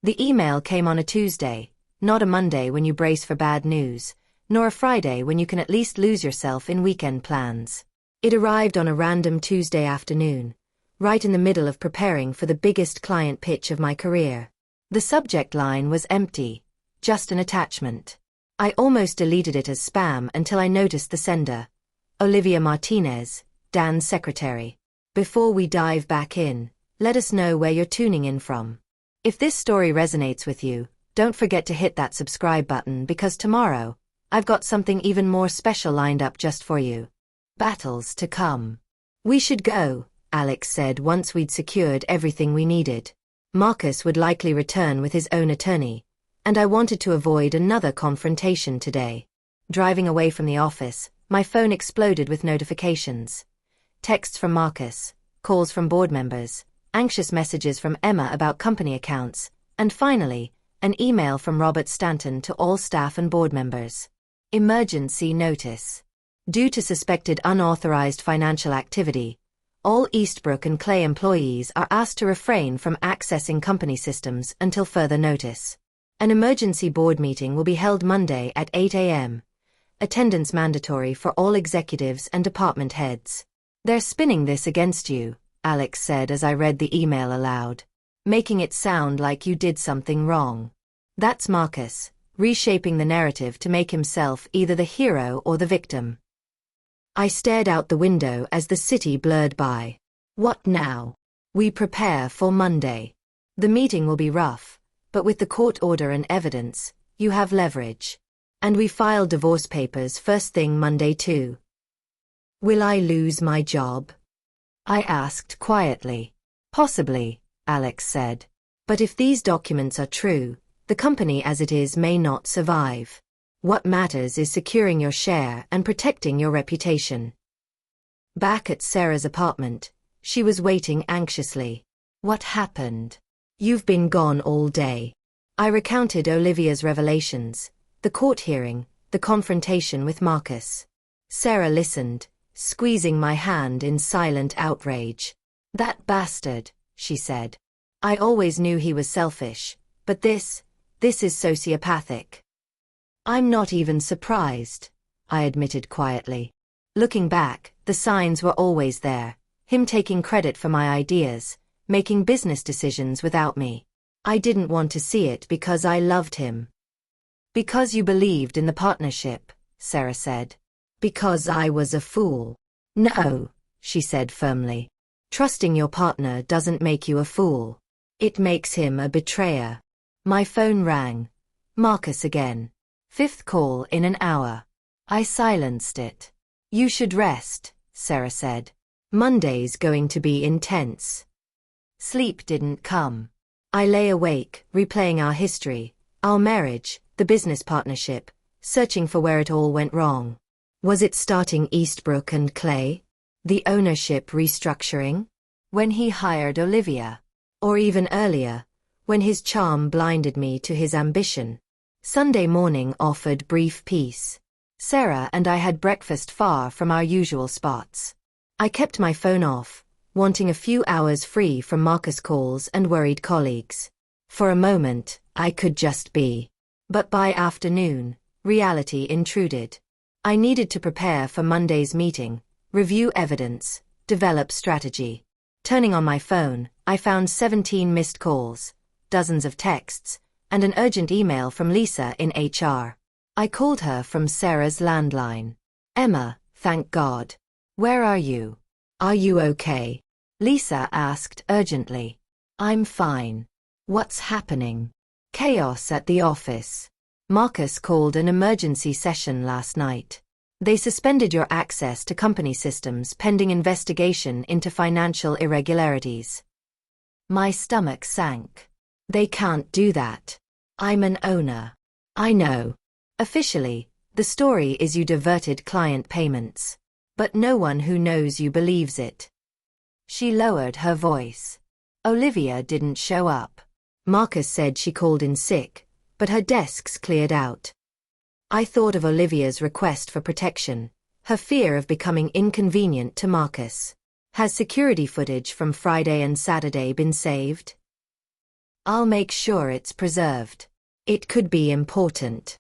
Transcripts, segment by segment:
The email came on a Tuesday, not a Monday when you brace for bad news, nor a Friday when you can at least lose yourself in weekend plans. It arrived on a random Tuesday afternoon, right in the middle of preparing for the biggest client pitch of my career. The subject line was empty, just an attachment. I almost deleted it as spam until I noticed the sender. Olivia Martinez, Dan's secretary. Before we dive back in, let us know where you're tuning in from. If this story resonates with you, don't forget to hit that subscribe button because tomorrow, I've got something even more special lined up just for you. Battles to come. We should go, Alex said once we'd secured everything we needed. Marcus would likely return with his own attorney, and I wanted to avoid another confrontation today. Driving away from the office, my phone exploded with notifications. Texts from Marcus, calls from board members, anxious messages from Emma about company accounts, and finally, an email from Robert Stanton to all staff and board members. Emergency notice. Due to suspected unauthorized financial activity, all Eastbrook and Clay employees are asked to refrain from accessing company systems until further notice. An emergency board meeting will be held Monday at 8 a.m. Attendance mandatory for all executives and department heads. They're spinning this against you, Alex said as I read the email aloud, making it sound like you did something wrong. That's Marcus, reshaping the narrative to make himself either the hero or the victim. I stared out the window as the city blurred by. What now? We prepare for Monday. The meeting will be rough, but with the court order and evidence, you have leverage. And we file divorce papers first thing Monday too. Will I lose my job? I asked quietly. Possibly, Alex said. But if these documents are true, the company as it is may not survive. What matters is securing your share and protecting your reputation. Back at Sarah's apartment, she was waiting anxiously. What happened? You've been gone all day. I recounted Olivia's revelations, the court hearing, the confrontation with Marcus. Sarah listened, squeezing my hand in silent outrage. That bastard, she said. I always knew he was selfish, but this is sociopathic. I'm not even surprised, I admitted quietly. Looking back, the signs were always there. Him taking credit for my ideas, making business decisions without me. I didn't want to see it because I loved him. Because you believed in the partnership, Sarah said. Because I was a fool. No, she said firmly. Trusting your partner doesn't make you a fool. It makes him a betrayer. My phone rang. Marcus again. 5th call in an hour. I silenced it. You should rest, Sarah said. Monday's going to be intense. Sleep didn't come. I lay awake, replaying our history, our marriage, the business partnership, searching for where it all went wrong. Was it starting Eastbrook and Clay? The ownership restructuring? When he hired Olivia? Or even earlier, when his charm blinded me to his ambition? Sunday morning offered brief peace. Sarah and I had breakfast far from our usual spots. I kept my phone off, wanting a few hours free from Marcus calls and worried colleagues. For a moment, I could just be. But by afternoon, reality intruded. I needed to prepare for Monday's meeting, review evidence, develop strategy. Turning on my phone, I found 17 missed calls, dozens of texts, and an urgent email from Lisa in HR. I called her from Sarah's landline. Emma, thank God. Where are you? Are you okay? Lisa asked urgently. I'm fine. What's happening? Chaos at the office. Marcus called an emergency session last night. They suspended your access to company systems pending investigation into financial irregularities. My stomach sank. They can't do that. I'm an owner. I know. Officially, the story is you diverted client payments. But no one who knows you believes it. She lowered her voice. Olivia didn't show up. Marcus said she called in sick, but her desk's cleared out. I thought of Olivia's request for protection, her fear of becoming inconvenient to Marcus. Has security footage from Friday and Saturday been saved? I'll make sure it's preserved. It could be important.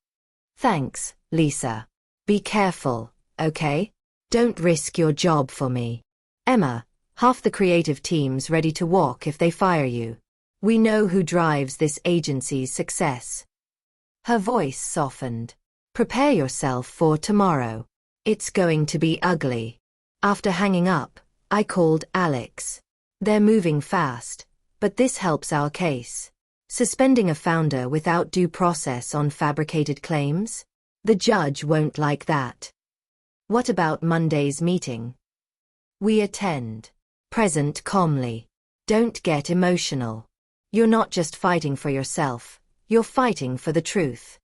Thanks, Lisa. Be careful, okay? Don't risk your job for me. Emma, half the creative team's ready to walk if they fire you. We know who drives this agency's success. Her voice softened. Prepare yourself for tomorrow. It's going to be ugly. After hanging up, I called Alex. They're moving fast, but this helps our case. Suspending a founder without due process on fabricated claims? The judge won't like that. What about Monday's meeting? We attend. Present calmly. Don't get emotional. You're not just fighting for yourself, you're fighting for the truth.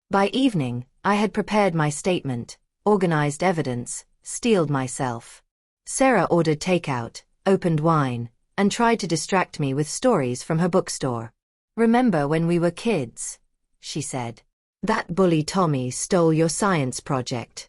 By evening, I had prepared my statement, organized evidence, steeled myself. Sarah ordered takeout, opened wine, and tried to distract me with stories from her bookstore. Remember when we were kids? She said. That bully Tommy stole your science project.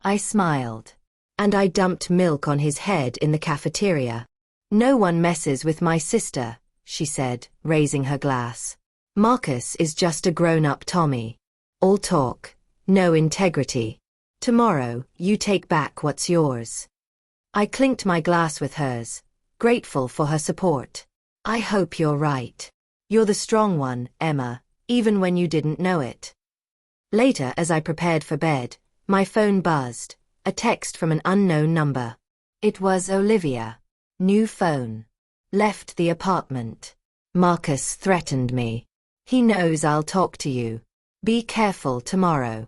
I smiled. And I dumped milk on his head in the cafeteria. No one messes with my sister, she said, raising her glass. Marcus is just a grown-up Tommy. All talk, no integrity. Tomorrow, you take back what's yours. I clinked my glass with hers, grateful for her support. I hope you're right. You're the strong one, Emma, even when you didn't know it. Later, as I prepared for bed, my phone buzzed, a text from an unknown number. It was Olivia. New phone. Left the apartment. Marcus threatened me. He knows I'll talk to you. Be careful tomorrow.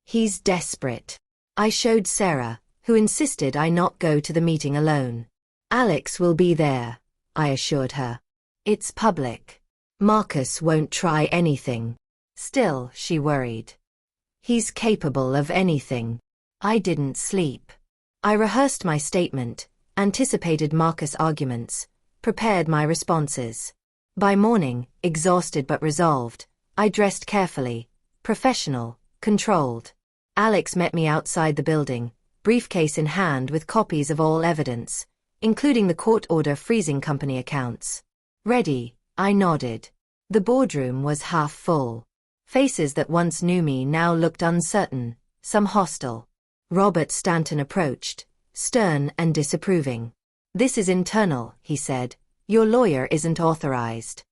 He's desperate. I showed Sarah, who insisted I not go to the meeting alone. Alex will be there, I assured her. It's public. Marcus won't try anything. Still, she worried. He's capable of anything. I didn't sleep. I rehearsed my statement, anticipated Marcus' arguments, prepared my responses. By morning, exhausted but resolved, I dressed carefully, professional, controlled. Alex met me outside the building, briefcase in hand with copies of all evidence, including the court order freezing company accounts. Ready, I nodded. The boardroom was half full. Faces that once knew me now looked uncertain, some hostile. Robert Stanton approached, stern and disapproving. This is internal, he said. Your lawyer isn't authorized.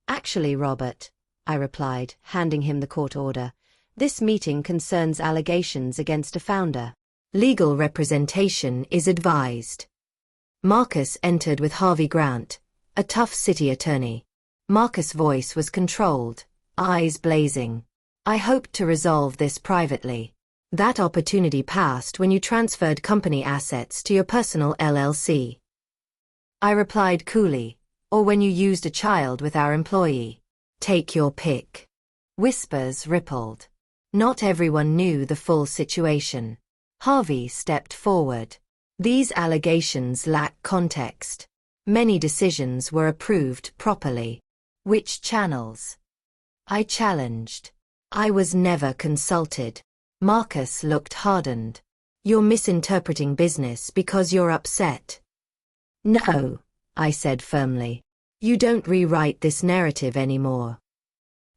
Actually, Robert, I replied, handing him the court order, this meeting concerns allegations against a founder. Legal representation is advised. Marcus entered with Harvey Grant, a tough city attorney. Marcus' voice was controlled, eyes blazing. I hoped to resolve this privately. That opportunity passed when you transferred company assets to your personal LLC. I replied coolly, or when you used a child with our employee. Take your pick. Whispers rippled. Not everyone knew the full situation. Harvey stepped forward. These allegations lack context. Many decisions were approved properly. Which channels? I challenged. I was never consulted. Marcus looked hardened. You're misinterpreting business because you're upset. No, I said firmly. You don't rewrite this narrative anymore.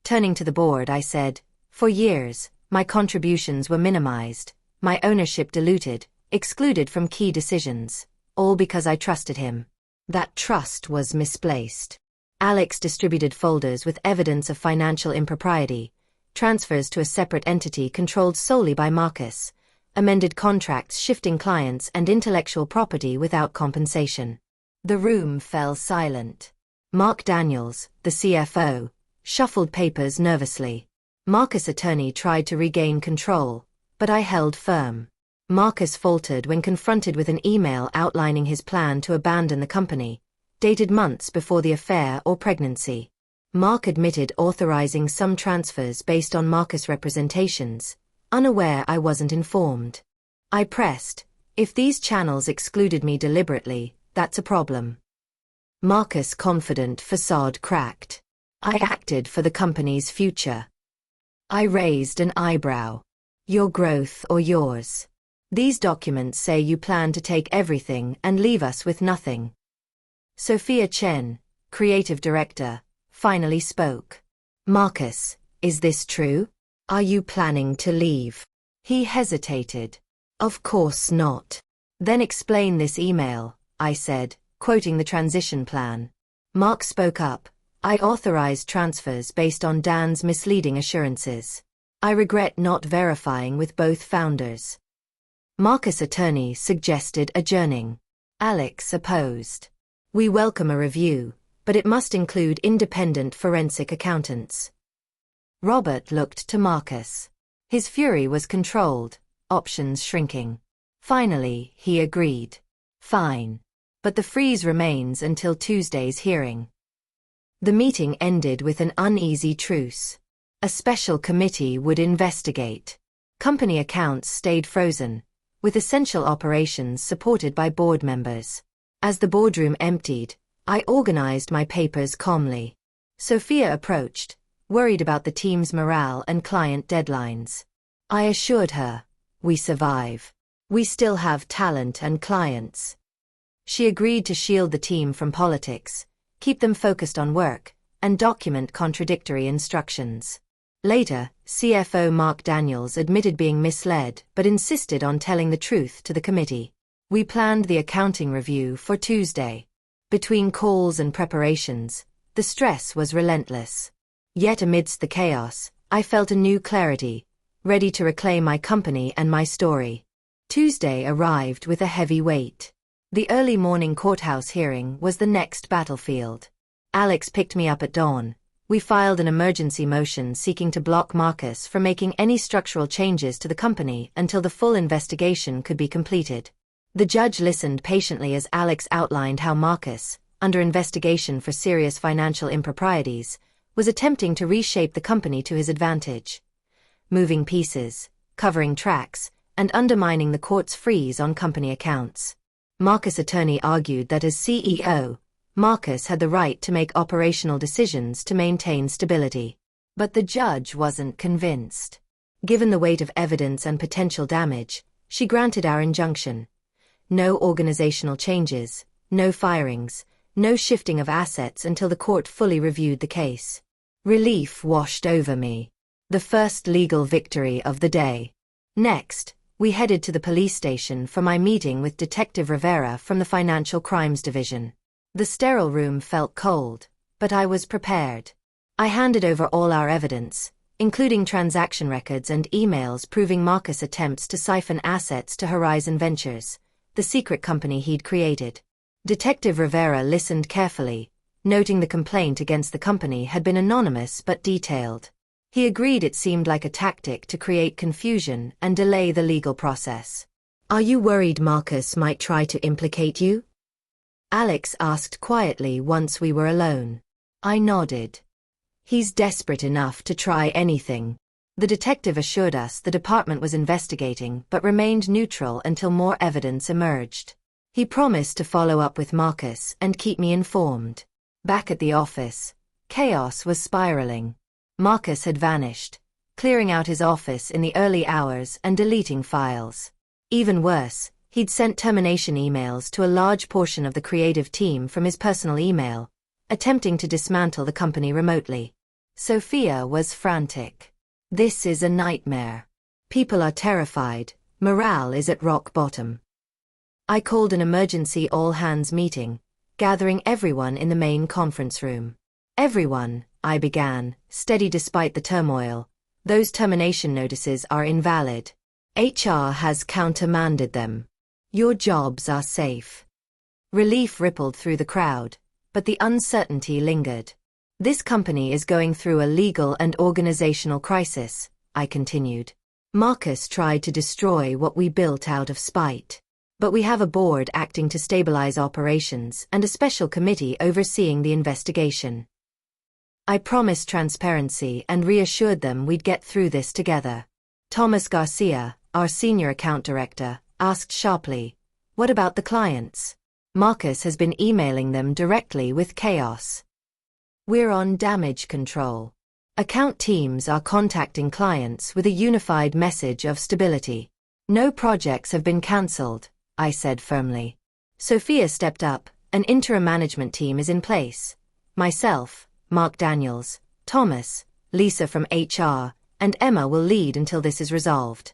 Turning to the board, I said, for years, my contributions were minimized, my ownership diluted, excluded from key decisions, all because I trusted him. That trust was misplaced. Alex distributed folders with evidence of financial impropriety, transfers to a separate entity controlled solely by Marcus, amended contracts shifting clients and intellectual property without compensation. The room fell silent. Mark Daniels, the CFO, shuffled papers nervously. Marcus' attorney tried to regain control, but I held firm. Marcus faltered when confronted with an email outlining his plan to abandon the company, dated months before the affair or pregnancy. Mark admitted authorizing some transfers based on Marcus' representations, unaware I wasn't informed. I pressed, if these channels excluded me deliberately, that's a problem. Marcus' confident facade cracked. I acted for the company's future. I raised an eyebrow. Your growth or yours? These documents say you plan to take everything and leave us with nothing. Sophia Chen, creative director, finally spoke. Marcus, is this true? Are you planning to leave? He hesitated. Of course not. Then explain this email, I said, quoting the transition plan. Mark spoke up. I authorized transfers based on Dan's misleading assurances. I regret not verifying with both founders. Marcus' attorney suggested adjourning. Alex opposed. We welcome a review, but it must include independent forensic accountants. Robert looked to Marcus. His fury was controlled, options shrinking. Finally, he agreed. Fine. But the freeze remains until Tuesday's hearing. The meeting ended with an uneasy truce. A special committee would investigate. Company accounts stayed frozen, with essential operations supported by board members. As the boardroom emptied, I organized my papers calmly. Sophia approached, worried about the team's morale and client deadlines. I assured her, we survive. We still have talent and clients. She agreed to shield the team from politics, keep them focused on work, and document contradictory instructions. Later, CFO Mark Daniels admitted being misled but insisted on telling the truth to the committee. We planned the accounting review for Tuesday. Between calls and preparations, the stress was relentless. Yet amidst the chaos, I felt a new clarity, ready to reclaim my company and my story. Tuesday arrived with a heavy weight. The early morning courthouse hearing was the next battlefield. Alex picked me up at dawn. We filed an emergency motion seeking to block Marcus from making any structural changes to the company until the full investigation could be completed. The judge listened patiently as Alex outlined how Marcus, under investigation for serious financial improprieties, was attempting to reshape the company to his advantage. Moving pieces, covering tracks, and undermining the court's freeze on company accounts. Marcus' attorney argued that as CEO, Marcus had the right to make operational decisions to maintain stability. But the judge wasn't convinced. Given the weight of evidence and potential damage, she granted our injunction. No organizational changes, no firings, no shifting of assets until the court fully reviewed the case. Relief washed over me. The first legal victory of the day. Next, we headed to the police station for my meeting with Detective Rivera from the Financial Crimes Division. The sterile room felt cold, but I was prepared. I handed over all our evidence, including transaction records and emails proving Marcus' attempts to siphon assets to Horizon Ventures, the secret company he'd created. Detective Rivera listened carefully, noting the complaint against the company had been anonymous but detailed. He agreed it seemed like a tactic to create confusion and delay the legal process. Are you worried Marcus might try to implicate you? Alex asked quietly once we were alone. I nodded. He's desperate enough to try anything. The detective assured us the department was investigating but remained neutral until more evidence emerged. He promised to follow up with Marcus and keep me informed. Back at the office, chaos was spiraling. Marcus had vanished, clearing out his office in the early hours and deleting files. Even worse, he'd sent termination emails to a large portion of the creative team from his personal email, attempting to dismantle the company remotely. Sophia was frantic. This is a nightmare. People are terrified, morale is at rock bottom. I called an emergency all-hands meeting, gathering everyone in the main conference room. Everyone, I began, steady despite the turmoil. Those termination notices are invalid. HR has countermanded them. Your jobs are safe. Relief rippled through the crowd, but the uncertainty lingered. This company is going through a legal and organizational crisis, I continued. Marcus tried to destroy what we built out of spite. But we have a board acting to stabilize operations and a special committee overseeing the investigation. I promised transparency and reassured them we'd get through this together. Thomas Garcia, our senior account director, asked sharply, "What about the clients?" Marcus has been emailing them directly with chaos. We're on damage control. Account teams are contacting clients with a unified message of stability. No projects have been cancelled, I said firmly. Sophia stepped up. An interim management team is in place. Myself, Mark Daniels, Thomas, Lisa from HR, and Emma will lead until this is resolved.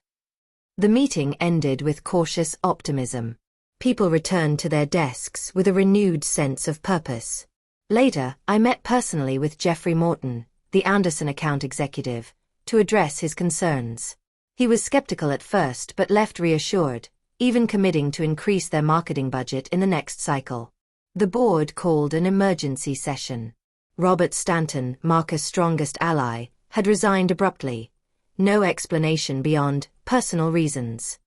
The meeting ended with cautious optimism. People returned to their desks with a renewed sense of purpose. Later, I met personally with Jeffrey Morton, the Anderson account executive, to address his concerns. He was skeptical at first but left reassured, even committing to increase their marketing budget in the next cycle. The board called an emergency session. Robert Stanton, Marcus' strongest ally, had resigned abruptly. No explanation beyond personal reasons.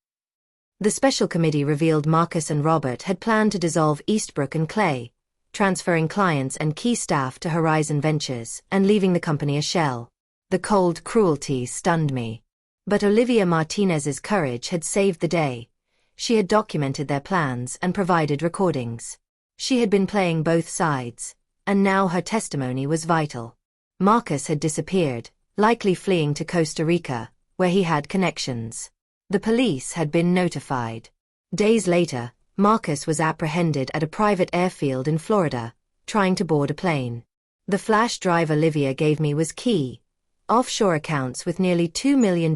The special committee revealed Marcus and Robert had planned to dissolve Eastbrook and Clay, transferring clients and key staff to Horizon Ventures and leaving the company a shell. The cold cruelty stunned me. But Olivia Martinez's courage had saved the day. She had documented their plans and provided recordings. She had been playing both sides, and now her testimony was vital. Marcus had disappeared, likely fleeing to Costa Rica, where he had connections. The police had been notified. Days later, Marcus was apprehended at a private airfield in Florida, trying to board a plane. The flash drive Olivia gave me was key: offshore accounts with nearly $2 million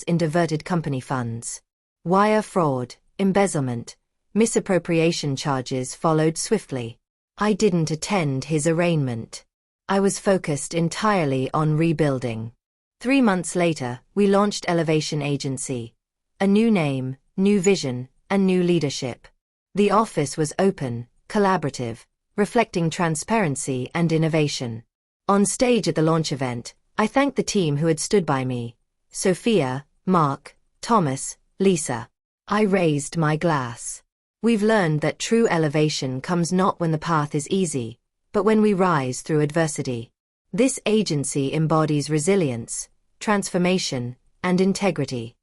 in diverted company funds. Wire fraud, embezzlement, misappropriation charges followed swiftly. I didn't attend his arraignment. I was focused entirely on rebuilding. 3 months later, we launched Elevation Agency. A new name, new vision, and new leadership. The office was open, collaborative, reflecting transparency and innovation. On stage at the launch event, I thanked the team who had stood by me: Sophia, Mark, Thomas, Lisa. I raised my glass. We've learned that true elevation comes not when the path is easy, but when we rise through adversity. This agency embodies resilience, transformation, and integrity.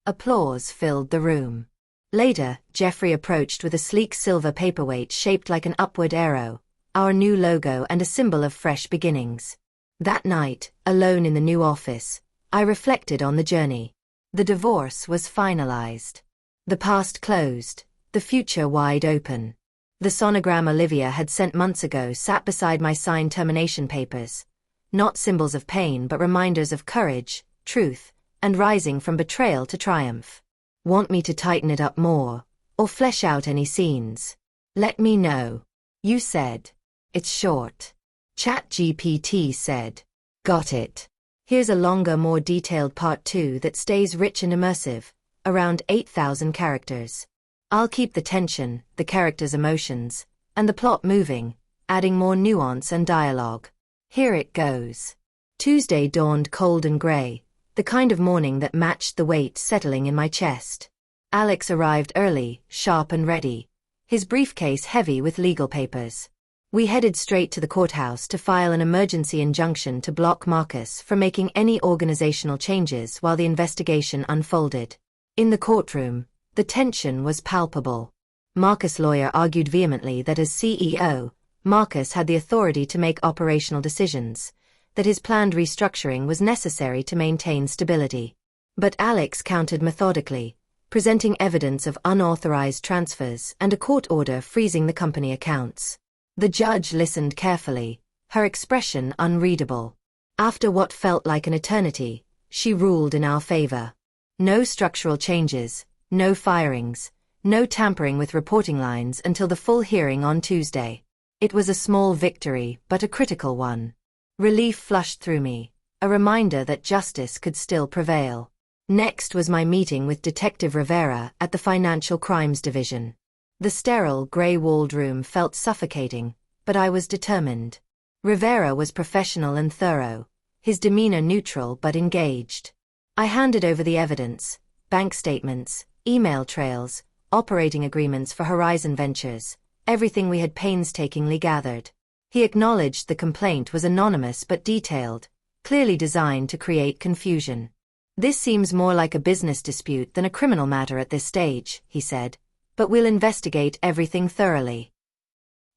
Applause filled the room. Later, Jeffrey approached with a sleek silver paperweight shaped like an upward arrow, our new logo and a symbol of fresh beginnings. That night, alone in the new office, I reflected on the journey. The divorce was finalized. The past closed, the future wide open. The sonogram Olivia had sent months ago sat beside my signed termination papers. Not symbols of pain but reminders of courage, truth, and rising from betrayal to triumph. Want me to tighten it up more, or flesh out any scenes? Let me know. You said. It's short. ChatGPT said. Got it. Here's a longer, more detailed part 2 that stays rich and immersive, around 8,000 characters. I'll keep the tension, the characters' emotions, and the plot moving, adding more nuance and dialogue. Here it goes. Tuesday dawned cold and gray, the kind of morning that matched the weight settling in my chest. Alex arrived early, sharp and ready, his briefcase heavy with legal papers. We headed straight to the courthouse to file an emergency injunction to block Marcus from making any organizational changes while the investigation unfolded. In the courtroom, the tension was palpable. Marcus' lawyer argued vehemently that as CEO, Marcus had the authority to make operational decisions, that his planned restructuring was necessary to maintain stability. But Alex countered methodically, presenting evidence of unauthorized transfers and a court order freezing the company accounts. The judge listened carefully, her expression unreadable. After what felt like an eternity, she ruled in our favor. No structural changes, no firings, no tampering with reporting lines until the full hearing on Tuesday. It was a small victory, but a critical one. Relief flushed through me, a reminder that justice could still prevail. Next was my meeting with Detective Rivera at the Financial Crimes Division. The sterile, gray-walled room felt suffocating, but I was determined. Rivera was professional and thorough, his demeanor neutral but engaged. I handed over the evidence: bank statements, email trails, operating agreements for Horizon Ventures, everything we had painstakingly gathered. He acknowledged the complaint was anonymous but detailed, clearly designed to create confusion. This seems more like a business dispute than a criminal matter at this stage, he said, but we'll investigate everything thoroughly.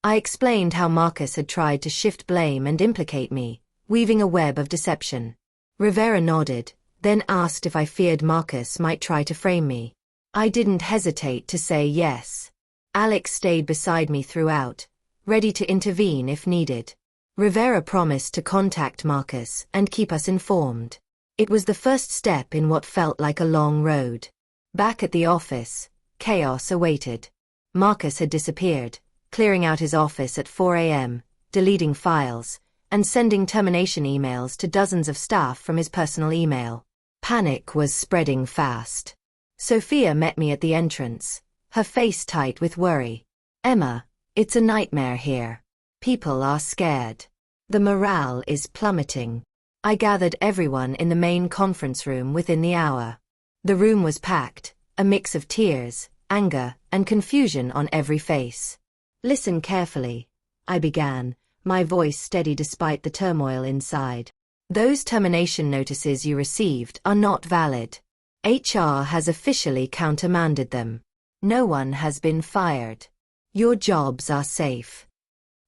I explained how Marcus had tried to shift blame and implicate me, weaving a web of deception. Rivera nodded, then asked if I feared Marcus might try to frame me. I didn't hesitate to say yes. Alex stayed beside me throughout, ready to intervene if needed. Rivera promised to contact Marcus and keep us informed. It was the first step in what felt like a long road. Back at the office, chaos awaited. Marcus had disappeared, clearing out his office at 4 a.m., deleting files, and sending termination emails to dozens of staff from his personal email. Panic was spreading fast. Sophia met me at the entrance, her face tight with worry. "Emma, it's a nightmare here. People are scared. The morale is plummeting." I gathered everyone in the main conference room within the hour. The room was packed, a mix of tears, anger, and confusion on every face. "Listen carefully," I began, my voice steady despite the turmoil inside. "Those termination notices you received are not valid. HR has officially countermanded them. No one has been fired. Your jobs are safe."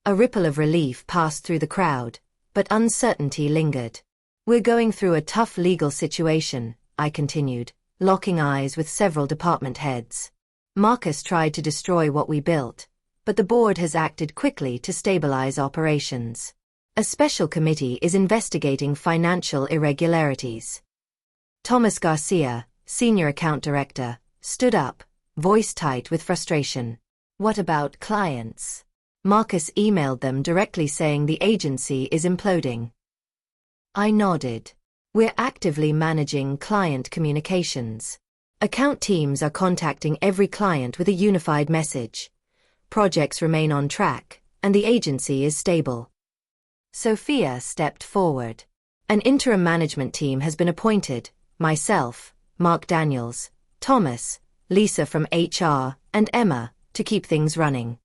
A ripple of relief passed through the crowd, but uncertainty lingered. "We're going through a tough legal situation," I continued, locking eyes with several department heads. "Marcus tried to destroy what we built, but the board has acted quickly to stabilize operations. A special committee is investigating financial irregularities." Thomas Garcia, senior account director, stood up, voice tight with frustration. "What about clients? Marcus emailed them directly saying the agency is imploding." I nodded. "We're actively managing client communications. Account teams are contacting every client with a unified message. Projects remain on track, and the agency is stable." Sophia stepped forward. "An interim management team has been appointed, myself, Mark Daniels, Thomas, Lisa from HR, and Emma, to keep things running."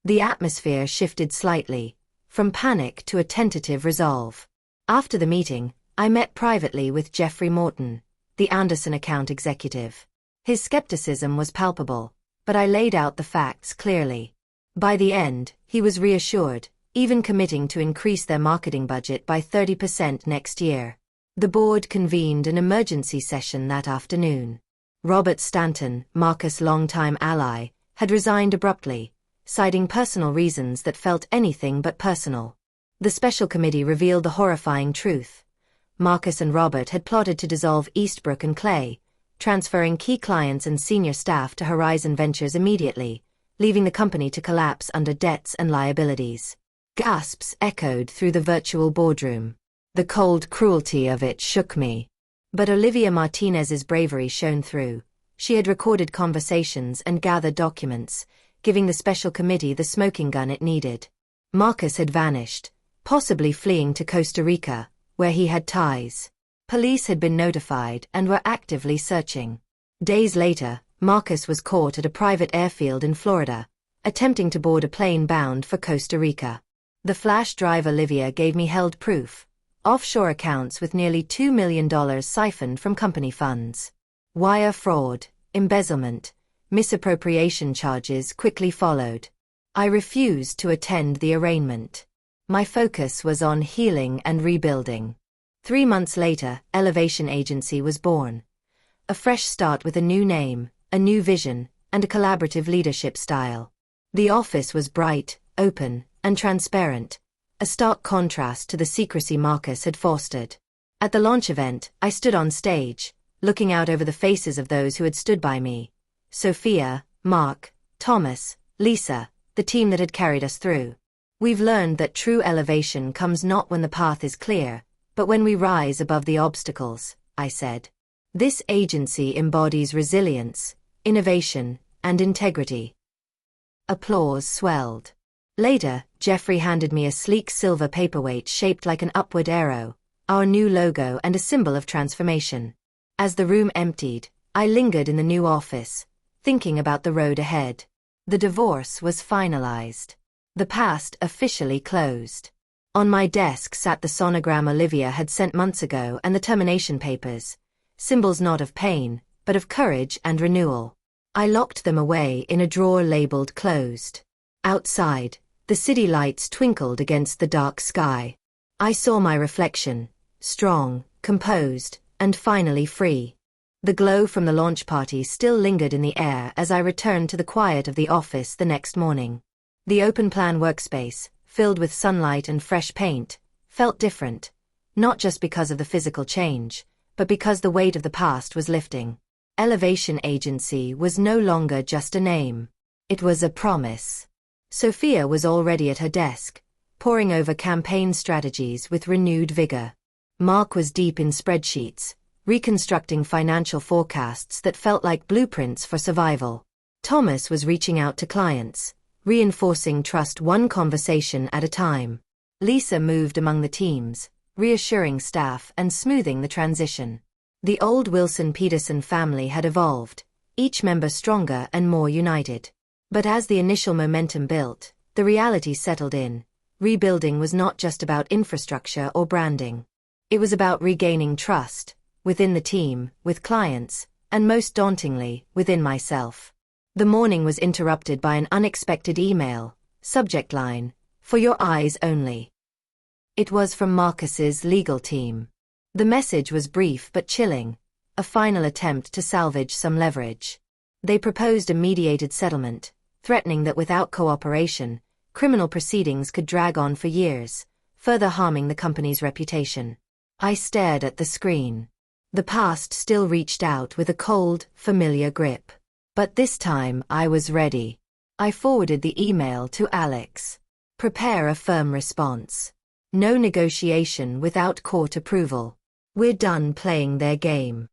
The atmosphere shifted slightly, from panic to a tentative resolve. After the meeting, I met privately with Jeffrey Morton, the Anderson account executive. His skepticism was palpable, but I laid out the facts clearly. By the end, he was reassured, even committing to increase their marketing budget by 30% next year. The board convened an emergency session that afternoon. Robert Stanton, Marcus' longtime ally, had resigned abruptly, citing personal reasons that felt anything but personal. The special committee revealed the horrifying truth. Marcus and Robert had plotted to dissolve Eastbrook and Clay, transferring key clients and senior staff to Horizon Ventures immediately, leaving the company to collapse under debts and liabilities. Gasps echoed through the virtual boardroom. The cold cruelty of it shook me. But Olivia Martinez's bravery shone through. She had recorded conversations and gathered documents, giving the special committee the smoking gun it needed. Marcus had vanished, possibly fleeing to Costa Rica, where he had ties. Police had been notified and were actively searching. Days later, Marcus was caught at a private airfield in Florida, attempting to board a plane bound for Costa Rica. The flash drive Olivia gave me held proof. Offshore accounts with nearly $2 million siphoned from company funds. Wire fraud, embezzlement, misappropriation charges quickly followed. I refused to attend the arraignment. My focus was on healing and rebuilding. 3 months later, Elevation Agency was born. A fresh start with a new name, a new vision, and a collaborative leadership style. The office was bright, open, and transparent, a stark contrast to the secrecy Marcus had fostered. At the launch event, I stood on stage, looking out over the faces of those who had stood by me. Sophia, Mark, Thomas, Lisa, the team that had carried us through. "We've learned that true elevation comes not when the path is clear, but when we rise above the obstacles," I said. "This agency embodies resilience, innovation, and integrity." Applause swelled. Later, Jeffrey handed me a sleek silver paperweight shaped like an upward arrow, our new logo and a symbol of transformation. As the room emptied, I lingered in the new office, thinking about the road ahead. The divorce was finalized. The past officially closed. On my desk sat the sonogram Olivia had sent months ago and the termination papers, symbols not of pain, but of courage and renewal. I locked them away in a drawer labeled closed. Outside, the city lights twinkled against the dark sky. I saw my reflection, strong, composed, and finally free. The glow from the launch party still lingered in the air as I returned to the quiet of the office the next morning. The open-plan workspace, filled with sunlight and fresh paint, felt different, not just because of the physical change, but because the weight of the past was lifting. Elevation Agency was no longer just a name. It was a promise. Sophia was already at her desk, poring over campaign strategies with renewed vigor. Mark was deep in spreadsheets, reconstructing financial forecasts that felt like blueprints for survival. Thomas was reaching out to clients, reinforcing trust one conversation at a time. Lisa moved among the teams, reassuring staff and smoothing the transition. The old Wilson-Peterson family had evolved, each member stronger and more united. But as the initial momentum built, the reality settled in. Rebuilding was not just about infrastructure or branding. It was about regaining trust, within the team, with clients, and most dauntingly, within myself. The morning was interrupted by an unexpected email, subject line, "For your eyes only." It was from Marcus's legal team. The message was brief but chilling, a final attempt to salvage some leverage. They proposed a mediated settlement, threatening that without cooperation, criminal proceedings could drag on for years, further harming the company's reputation. I stared at the screen. The past still reached out with a cold, familiar grip. But this time I was ready. I forwarded the email to Alex. Prepare a firm response. No negotiation without court approval. We're done playing their game.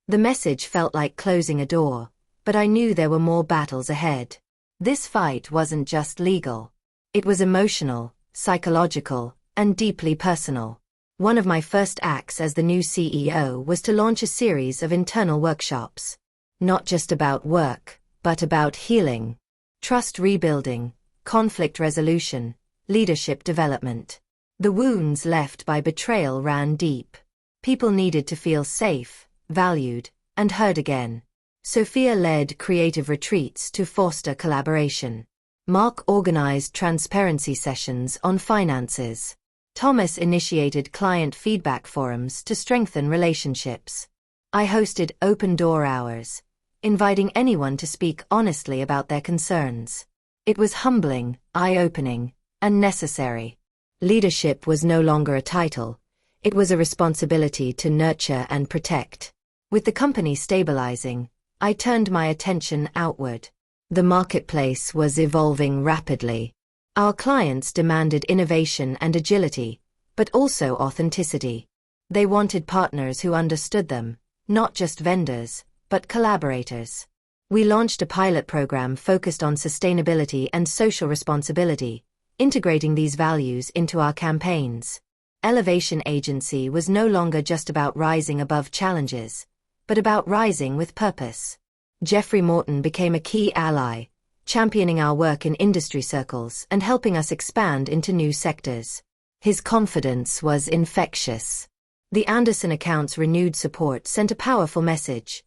The message felt like closing a door, but I knew there were more battles ahead. This fight wasn't just legal. It was emotional, psychological, and deeply personal. One of my first acts as the new CEO was to launch a series of internal workshops. Not just about work, but about healing, trust rebuilding, conflict resolution, leadership development. The wounds left by betrayal ran deep. People needed to feel safe, valued, and heard again. Sophia led creative retreats to foster collaboration. Mark organized transparency sessions on finances. Thomas initiated client feedback forums to strengthen relationships. I hosted open door hours, inviting anyone to speak honestly about their concerns. It was humbling, eye-opening, and necessary. Leadership was no longer a title. It was a responsibility to nurture and protect. With the company stabilizing, I turned my attention outward. The marketplace was evolving rapidly. Our clients demanded innovation and agility, but also authenticity. They wanted partners who understood them, not just vendors, but collaborators. We launched a pilot program focused on sustainability and social responsibility, integrating these values into our campaigns. Elevation Agency was no longer just about rising above challenges, but about rising with purpose. Jeffrey Morton became a key ally, championing our work in industry circles and helping us expand into new sectors. His confidence was infectious. The Anderson account's renewed support sent a powerful message.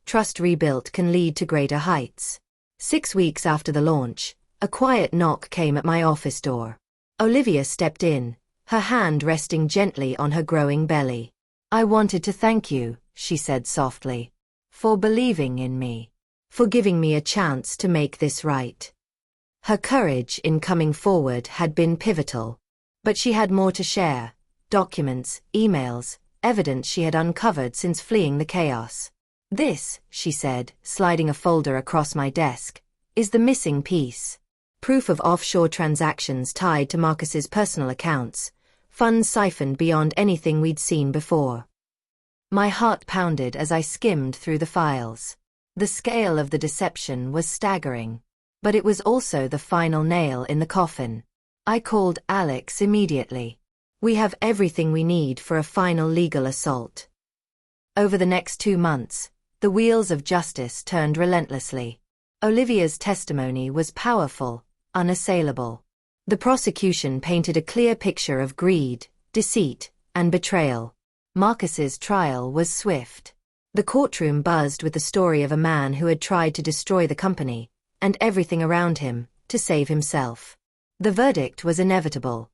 Trust rebuilt can lead to greater heights. 6 weeks after the launch, a quiet knock came at my office door. Olivia stepped in, her hand resting gently on her growing belly. "I wanted to thank you," she said softly, "for believing in me, for giving me a chance to make this right." Her courage in coming forward had been pivotal. But she had more to share: documents, emails, evidence she had uncovered since fleeing the chaos. "This," she said, sliding a folder across my desk, "is the missing piece. Proof of offshore transactions tied to Marcus's personal accounts, funds siphoned beyond anything we'd seen before." My heart pounded as I skimmed through the files. The scale of the deception was staggering. But it was also the final nail in the coffin. I called Alex immediately. "We have everything we need for a final legal assault." Over the next 2 months, the wheels of justice turned relentlessly. Olivia's testimony was powerful, unassailable. The prosecution painted a clear picture of greed, deceit, and betrayal. Marcus's trial was swift. The courtroom buzzed with the story of a man who had tried to destroy the company, and everything around him, to save himself. The verdict was inevitable: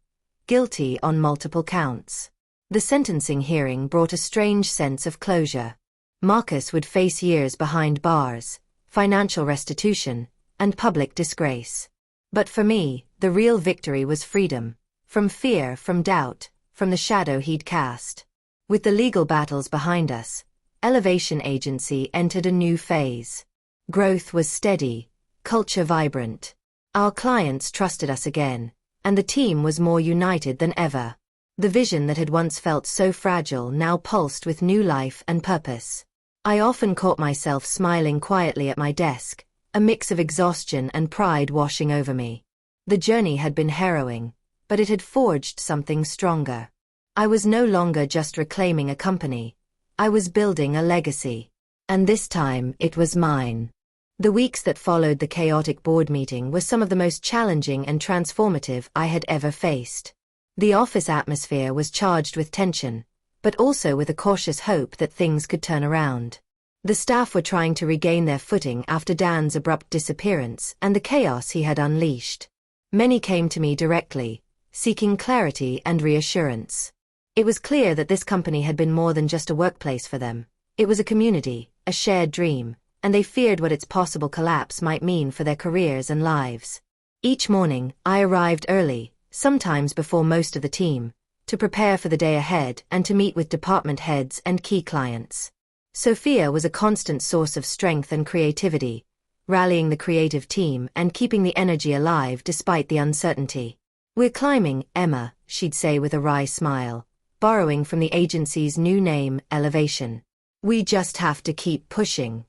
guilty on multiple counts. The sentencing hearing brought a strange sense of closure. Marcus would face years behind bars, financial restitution, and public disgrace. But for me, the real victory was freedom. From fear, from doubt, from the shadow he'd cast. With the legal battles behind us, Elevation Agency entered a new phase. Growth was steady, culture vibrant. Our clients trusted us again, and the team was more united than ever. The vision that had once felt so fragile now pulsed with new life and purpose. I often caught myself smiling quietly at my desk, a mix of exhaustion and pride washing over me. The journey had been harrowing, but it had forged something stronger. I was no longer just reclaiming a company. I was building a legacy. And this time, it was mine. The weeks that followed the chaotic board meeting were some of the most challenging and transformative I had ever faced. The office atmosphere was charged with tension, but also with a cautious hope that things could turn around. The staff were trying to regain their footing after Dan's abrupt disappearance and the chaos he had unleashed. Many came to me directly, seeking clarity and reassurance. It was clear that this company had been more than just a workplace for them. It was a community, a shared dream, and they feared what its possible collapse might mean for their careers and lives. Each morning, I arrived early, sometimes before most of the team, to prepare for the day ahead and to meet with department heads and key clients. Sophia was a constant source of strength and creativity, rallying the creative team and keeping the energy alive despite the uncertainty. "We're climbing, Emma," she'd say with a wry smile, borrowing from the agency's new name, Elevation. "We just have to keep pushing."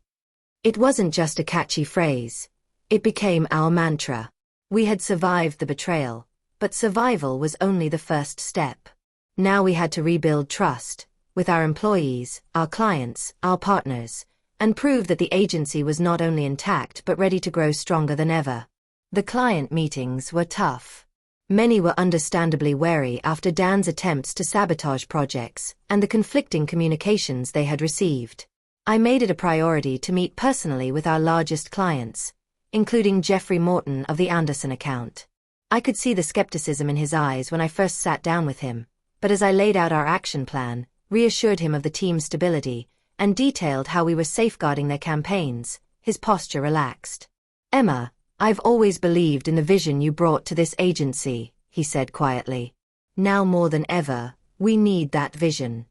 It wasn't just a catchy phrase. It became our mantra. We had survived the betrayal, but survival was only the first step. Now we had to rebuild trust, with our employees, our clients, our partners, and prove that the agency was not only intact but ready to grow stronger than ever. The client meetings were tough. Many were understandably wary after Dan's attempts to sabotage projects and the conflicting communications they had received. I made it a priority to meet personally with our largest clients, including Jeffrey Morton of the Anderson account. I could see the skepticism in his eyes when I first sat down with him, but as I laid out our action plan, reassured him of the team's stability, and detailed how we were safeguarding their campaigns, his posture relaxed. "Emma, I've always believed in the vision you brought to this agency," he said quietly. "Now more than ever, we need that vision."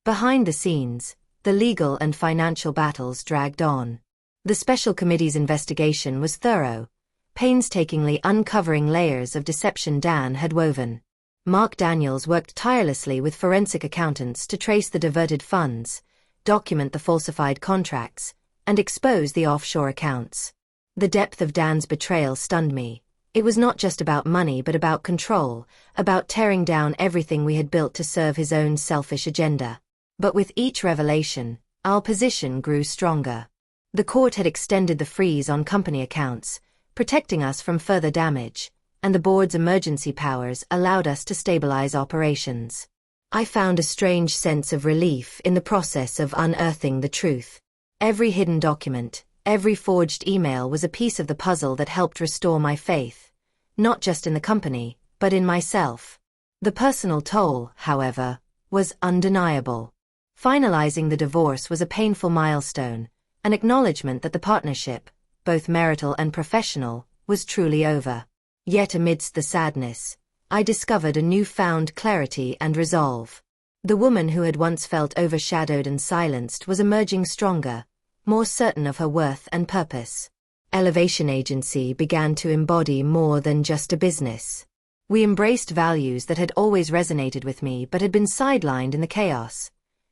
Behind the scenes, the legal and financial battles dragged on. The special committee's investigation was thorough, painstakingly uncovering layers of deception Dan had woven. Mark Daniels worked tirelessly with forensic accountants to trace the diverted funds, document the falsified contracts, and expose the offshore accounts. The depth of Dan's betrayal stunned me. It was not just about money but about control, about tearing down everything we had built to serve his own selfish agenda. But with each revelation, our position grew stronger. The court had extended the freeze on company accounts, protecting us from further damage, and the board's emergency powers allowed us to stabilize operations. I found a strange sense of relief in the process of unearthing the truth. Every hidden document, every forged email was a piece of the puzzle that helped restore my faith, not just in the company, but in myself. The personal toll, however, was undeniable. Finalizing the divorce was a painful milestone, an acknowledgement that the partnership, both marital and professional, was truly over. Yet amidst the sadness, I discovered a newfound clarity and resolve. The woman who had once felt overshadowed and silenced was emerging stronger, more certain of her worth and purpose. Elevation Agency began to embody more than just a business. We embraced values that had always resonated with me but had been sidelined in the chaos: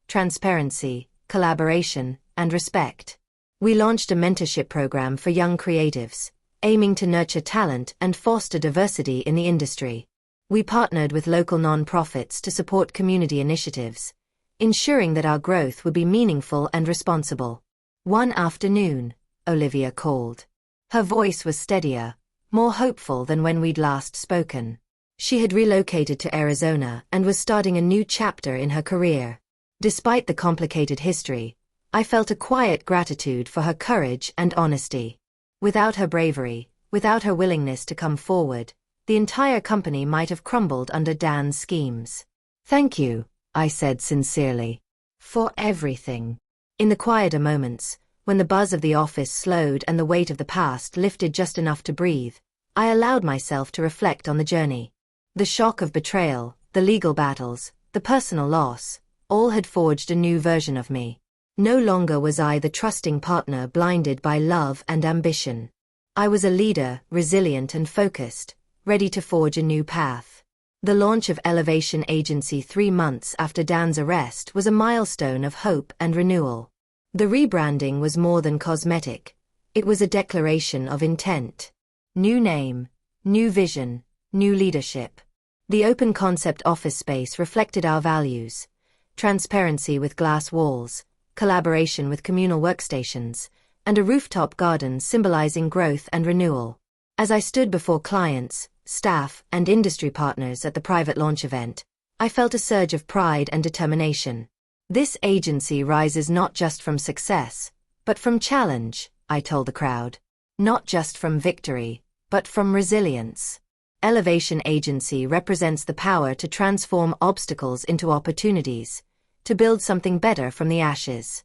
transparency, collaboration, and respect. We launched a mentorship program for young creatives, aiming to nurture talent and foster diversity in the industry. We partnered with local nonprofits to support community initiatives, ensuring that our growth would be meaningful and responsible. One afternoon, Olivia called. Her voice was steadier, more hopeful than when we'd last spoken. She had relocated to Arizona and was starting a new chapter in her career. Despite the complicated history, I felt a quiet gratitude for her courage and honesty. Without her bravery, without her willingness to come forward, the entire company might have crumbled under Dan's schemes. "Thank you," I said sincerely, "for everything." In the quieter moments, when the buzz of the office slowed and the weight of the past lifted just enough to breathe, I allowed myself to reflect on the journey. The shock of betrayal, the legal battles, the personal loss, all had forged a new version of me. No longer was I the trusting partner blinded by love and ambition. I was a leader, resilient and focused, ready to forge a new path. The launch of Elevation Agency 3 months after Dan's arrest was a milestone of hope and renewal. The rebranding was more than cosmetic. It was a declaration of intent. New name, new vision, new leadership. The open concept office space reflected our values: transparency with glass walls, collaboration with communal workstations, and a rooftop garden symbolizing growth and renewal. As I stood before clients, staff, and industry partners at the private launch event, I felt a surge of pride and determination. This agency rises not just from success, but from challenge, I told the crowd. Not just from victory, but from resilience. Elevation Agency represents the power to transform obstacles into opportunities, to build something better from the ashes.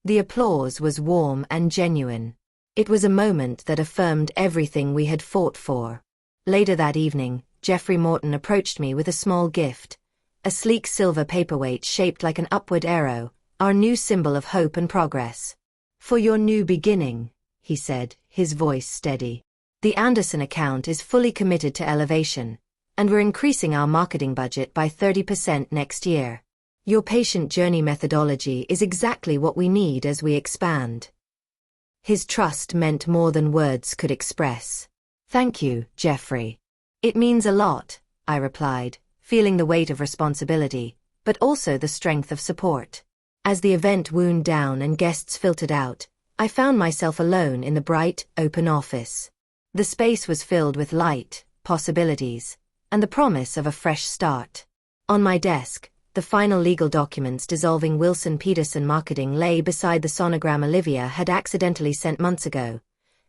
The applause was warm and genuine. It was a moment that affirmed everything we had fought for. Later that evening, Jeffrey Morton approached me with a small gift, a sleek silver paperweight shaped like an upward arrow, our new symbol of hope and progress. "For your new beginning," he said, his voice steady. "The Anderson account is fully committed to Elevation, and we're increasing our marketing budget by 30% next year. Your patient journey methodology is exactly what we need as we expand." His trust meant more than words could express. "Thank you, Jeffrey. It means a lot," I replied, feeling the weight of responsibility, but also the strength of support. As the event wound down and guests filtered out, I found myself alone in the bright, open office. The space was filled with light, possibilities, and the promise of a fresh start. On my desk, the final legal documents dissolving Wilson Peterson Marketing lay beside the sonogram Olivia had accidentally sent months ago,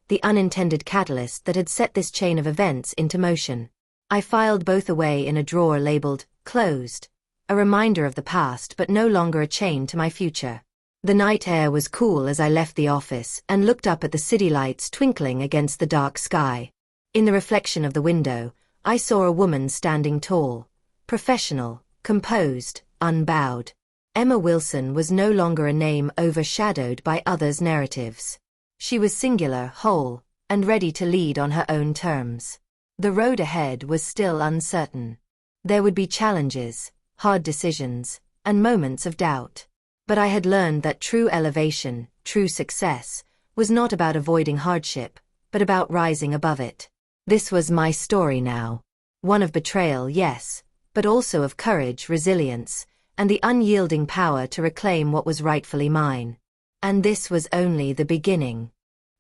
the unintended catalyst that had set this chain of events into motion. I filed both away in a drawer labeled "Closed," a reminder of the past but no longer a chain to my future. The night air was cool as I left the office and looked up at the city lights twinkling against the dark sky. In the reflection of the window, I saw a woman standing tall, professional, composed, unbowed. Emma Wilson was no longer a name overshadowed by others' narratives. She was singular, whole, and ready to lead on her own terms. The road ahead was still uncertain. There would be challenges, hard decisions, and moments of doubt. But I had learned that true elevation, true success, was not about avoiding hardship, but about rising above it. This was my story now. One of betrayal, yes, but also of courage, resilience, and the unyielding power to reclaim what was rightfully mine. And this was only the beginning.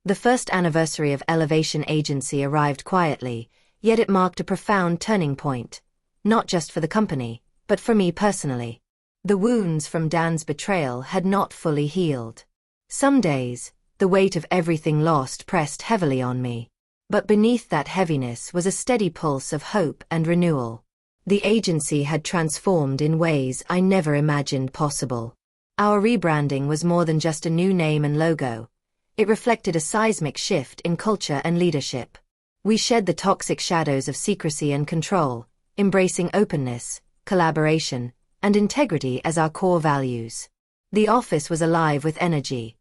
The first anniversary of Elevation Agency arrived quietly, yet it marked a profound turning point, not just for the company, but for me personally. The wounds from Dan's betrayal had not fully healed. Some days, the weight of everything lost pressed heavily on me. But beneath that heaviness was a steady pulse of hope and renewal. The agency had transformed in ways I never imagined possible. Our rebranding was more than just a new name and logo. It reflected a seismic shift in culture and leadership. We shed the toxic shadows of secrecy and control, embracing openness, collaboration, and integrity as our core values. The office was alive with energy.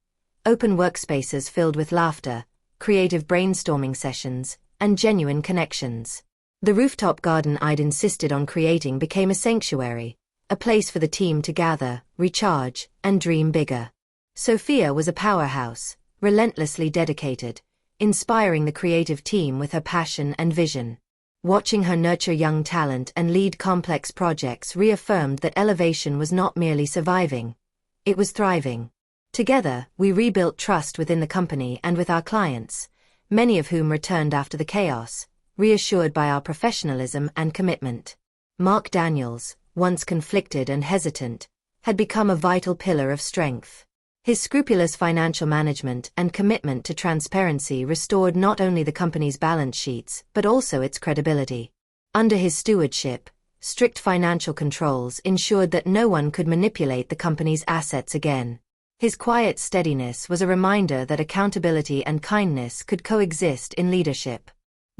Open workspaces filled with laughter, creative brainstorming sessions, and genuine connections. The rooftop garden I'd insisted on creating became a sanctuary, a place for the team to gather, recharge, and dream bigger. Sophia was a powerhouse, relentlessly dedicated, inspiring the creative team with her passion and vision. Watching her nurture young talent and lead complex projects reaffirmed that Elevation was not merely surviving, it was thriving. Together, we rebuilt trust within the company and with our clients, many of whom returned after the chaos, reassured by our professionalism and commitment. Mark Daniels, once conflicted and hesitant, had become a vital pillar of strength. His scrupulous financial management and commitment to transparency restored not only the company's balance sheets but also its credibility. Under his stewardship, strict financial controls ensured that no one could manipulate the company's assets again. His quiet steadiness was a reminder that accountability and kindness could coexist in leadership.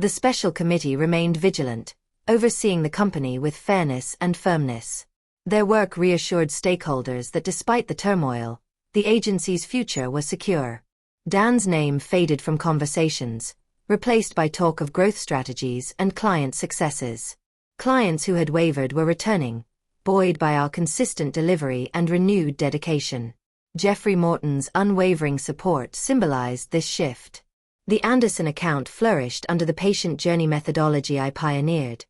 The special committee remained vigilant, overseeing the company with fairness and firmness. Their work reassured stakeholders that despite the turmoil, the agency's future was secure. Dan's name faded from conversations, replaced by talk of growth strategies and client successes. Clients who had wavered were returning, buoyed by our consistent delivery and renewed dedication. Jeffrey Morton's unwavering support symbolized this shift. The Anderson account flourished under the patient journey methodology I pioneered,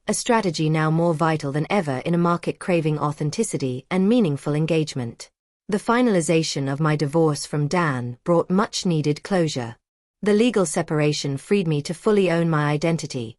a strategy now more vital than ever in a market craving authenticity and meaningful engagement. The finalization of my divorce from Dan brought much-needed closure. The legal separation freed me to fully own my identity,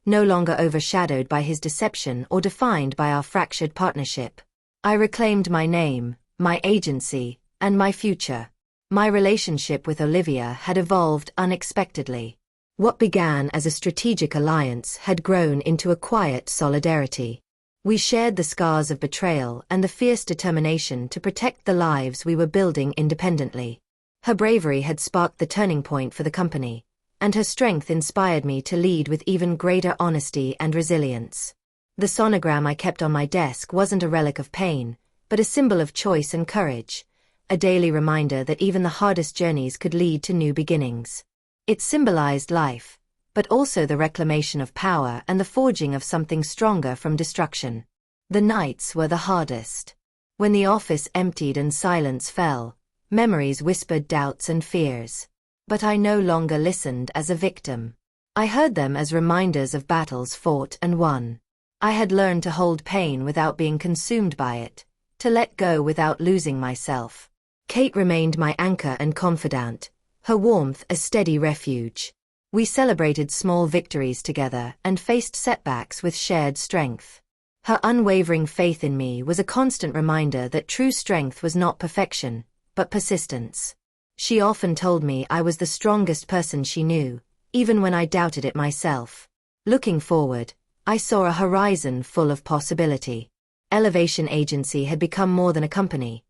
no longer overshadowed by his deception or defined by our fractured partnership. I reclaimed my name, my agency, and my future. My relationship with Olivia had evolved unexpectedly. What began as a strategic alliance had grown into a quiet solidarity. We shared the scars of betrayal and the fierce determination to protect the lives we were building independently. Her bravery had sparked the turning point for the company, and her strength inspired me to lead with even greater honesty and resilience. The sonogram I kept on my desk wasn't a relic of pain, but a symbol of choice and courage, a daily reminder that even the hardest journeys could lead to new beginnings. It symbolized life, but also the reclamation of power and the forging of something stronger from destruction. The nights were the hardest. When the office emptied and silence fell, memories whispered doubts and fears. But I no longer listened as a victim. I heard them as reminders of battles fought and won. I had learned to hold pain without being consumed by it, to let go without losing myself. Kate remained my anchor and confidant, her warmth a steady refuge. We celebrated small victories together and faced setbacks with shared strength. Her unwavering faith in me was a constant reminder that true strength was not perfection, but persistence. She often told me I was the strongest person she knew, even when I doubted it myself. Looking forward, I saw a horizon full of possibility. Elevation Agency had become more than a company.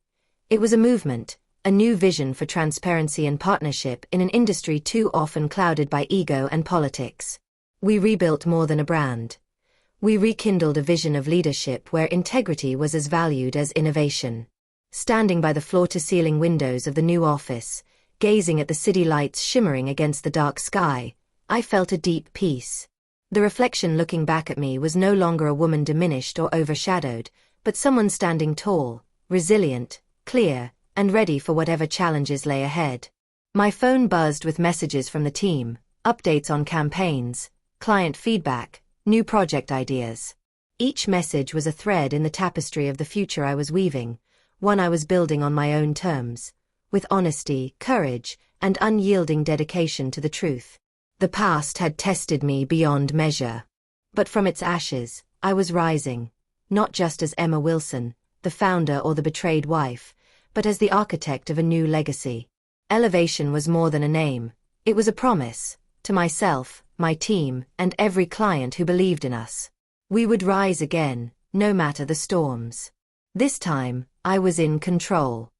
It was a movement, a new vision for transparency and partnership in an industry too often clouded by ego and politics. We rebuilt more than a brand. We rekindled a vision of leadership where integrity was as valued as innovation. Standing by the floor-to-ceiling windows of the new office, gazing at the city lights shimmering against the dark sky, I felt a deep peace. The reflection looking back at me was no longer a woman diminished or overshadowed, but someone standing tall, resilient, clear, and ready for whatever challenges lay ahead. My phone buzzed with messages from the team, updates on campaigns, client feedback, new project ideas. Each message was a thread in the tapestry of the future I was weaving, one I was building on my own terms, with honesty, courage, and unyielding dedication to the truth. The past had tested me beyond measure. But from its ashes, I was rising, not just as Emma Wilson, the founder or the betrayed wife, but as the architect of a new legacy. Elevation was more than a name, it was a promise, to myself, my team, and every client who believed in us. We would rise again, no matter the storms. This time, I was in control.